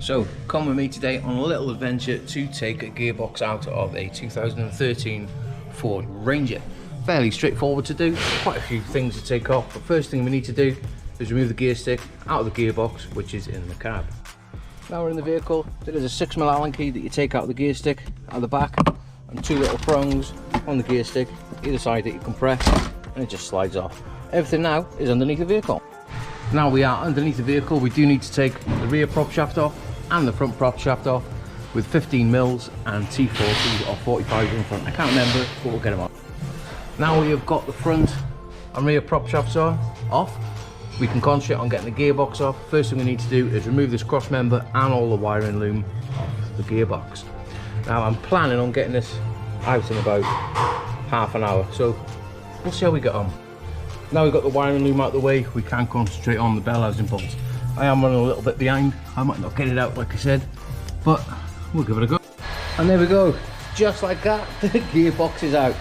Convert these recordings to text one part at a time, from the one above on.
So come with me today on a little adventure to take a gearbox out of a 2013 Ford Ranger. Fairly straightforward to do, quite a few things to take off, but first thing we need to do is remove the gear stick out of the gearbox, which is in the cab. Now we're in the vehicle. There is a 6mm Allen key that you take out of the gear stick out the back, and two little prongs on the gear stick either side that you compress, and it just slides off. Everything now is underneath the vehicle. Now we are underneath the vehicle, we do need to take the rear prop shaft off and the front prop shaft off with 15mm and T40 or 45 in front. I can't remember, but we'll get them off. Now we have got the front and rear prop shafts off, we can concentrate on getting the gearbox off. First thing we need to do is remove this cross member and all the wiring loom off the gearbox. Now I'm planning on getting this out in about half an hour, so we'll see how we get on. Now we've got the wiring loom out of the way, we can concentrate on the bell housing bolts. I am running a little bit behind, I might not get it out like I said, but we'll give it a go. And there we go, just like that, the gearbox is out.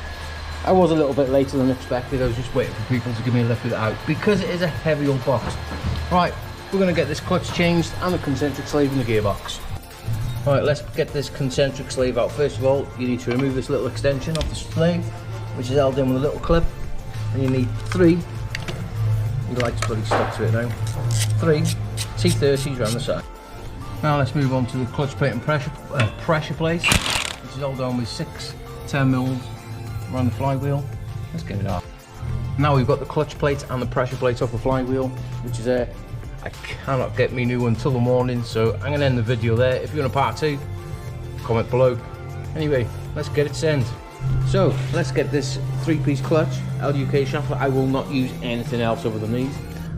I was a little bit later than expected, I was just waiting for people to give me a lift with it out, because it is a heavy old box. Right, we're going to get this clutch changed and the concentric sleeve in the gearbox. Alright, let's get this concentric sleeve out. First of all, you need to remove this little extension off the sleeve, which is held in with a little clip. And you need three, your light's bloody stuck to it now, three T30s around the side. Now let's move on to the clutch plate and pressure plate, which is held on with 6 10mm around the flywheel. Let's get it off. Now we've got the clutch plate and the pressure plate off the flywheel, which is there. I cannot get me new one until the morning, so I'm going to end the video there. If you want a part 2, comment below. Anyway, let's get it sent. So let's get this 3-piece clutch, LUK shuffler. I will not use anything else other than these.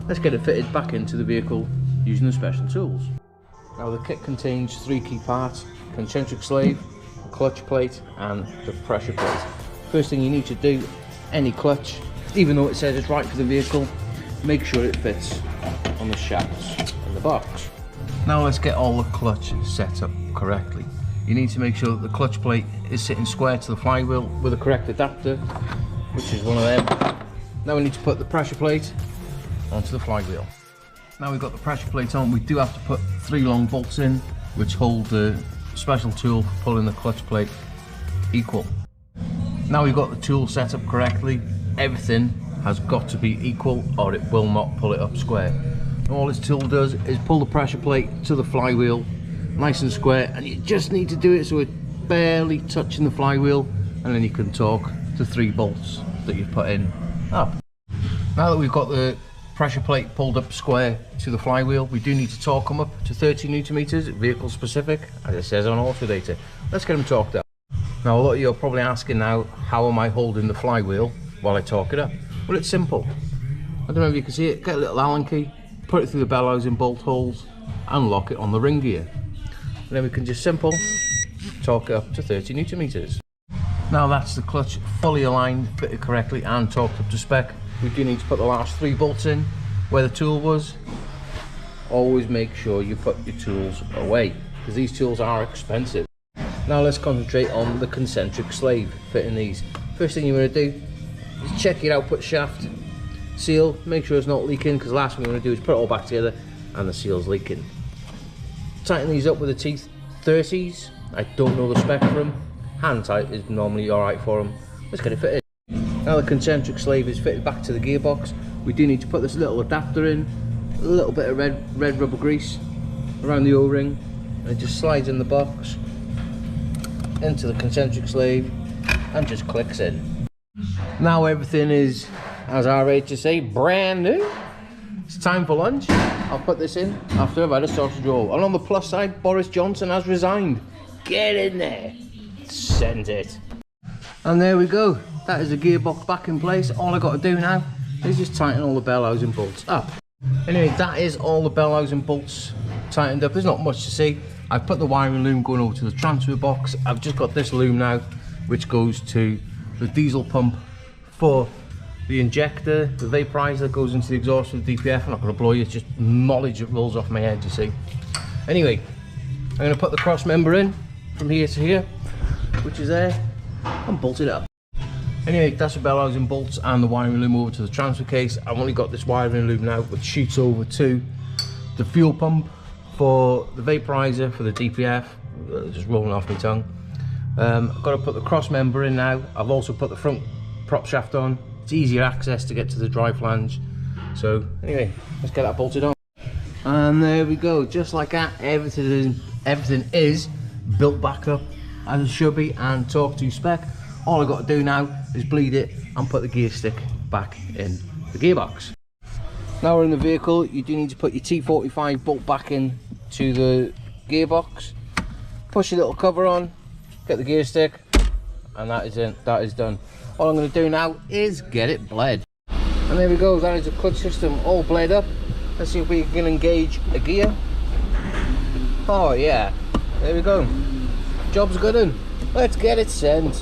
Let's get it fitted back into the vehicle using the special tools. Now the kit contains 3 key parts: concentric sleeve, clutch plate and the pressure plate. First thing you need to do, any clutch, even though it says it's right for the vehicle, make sure it fits on the shafts in the box. Now let's get all the clutch set up correctly. You need to make sure that the clutch plate is sitting square to the flywheel with the correct adapter, which is one of them. Now we need to put the pressure plate onto the flywheel. Now we've got the pressure plate on, we do have to put 3 long bolts in, which hold the special tool for pulling the clutch plate equal. Now we've got the tool set up correctly, everything has got to be equal or it will not pull it up square. And all this tool does is pull the pressure plate to the flywheel nice and square, and you just need to do it so it's barely touching the flywheel, and then you can torque the 3 bolts that you've put in up. Now that we've got the pressure plate pulled up square to the flywheel, we do need to torque them up to 30 Nm, vehicle specific, as it says on Autodata. Let's get them torqued up. Now a lot of you are probably asking now, how am I holding the flywheel while I torque it up? Well, it's simple. I don't know if you can see it. Get a little Allen key, put it through the bell housing bolt holes and lock it on the ring gear. And then we can just torque it up to 30 Nm. Now that's the clutch fully aligned, fitted correctly and torqued up to spec. We do need to put the last 3 bolts in where the tool was. Always make sure you put your tools away, because these tools are expensive. Now let's concentrate on the concentric sleeve, fitting these. First thing you want to do is check your output shaft seal, make sure it's not leaking, because the last thing you want to do is put it all back together and the seal's leaking. Tighten these up with the T30s. I don't know the spec for them. Hand tight is normally alright for them. Let's get it fitted. Now the concentric sleeve is fitted back to the gearbox. We do need to put this little adapter in, a little bit of red rubber grease around the O-ring, and it just slides in the box into the concentric sleeve and just clicks in. Now everything is, as I rate to say, brand new. It's time for lunch. I'll put this in after I've had a sausage roll. And on the plus side, Boris Johnson has resigned. Get in there. Send it. And there we go. That is the gearbox back in place. All I got to do now is just tighten all the bell housing bolts up. Anyway, that is all the bell housing bolts tightened up. There's not much to see. I've put the wiring loom going over to the transfer box. I've just got this loom now, which goes to the diesel pump for the injector, the vaporizer that goes into the exhaust of the DPF. I'm not going to blow you, it's just knowledge that rolls off my head, you see. Anyway, I'm going to put the cross member in from here to here, which is there, and bolt it up. Anyway, that's the bell housing bolts and the wiring loom over to the transfer case. I've only got this wiring loom now, which shoots over to the fuel pump for the vaporizer, for the DPF, just rolling off my tongue. I've got to put the cross member in now. I've also put the front prop shaft on. It's easier access to get to the dry flange. So anyway, let's get that bolted on. And there we go, just like that, everything is built back up as it should be and torque to spec. All I've got to do now is bleed it and put the gear stick back in the gearbox. Now we're in the vehicle, you do need to put your T45 bolt back in to the gearbox. Push your little cover on, get the gear stick, and that is it, that is done. All I'm going to do now is get it bled. And there we go, that is the clutch system all bled up. Let's see if we can engage a gear. Oh yeah, there we go. Job's good. Let's get it sent.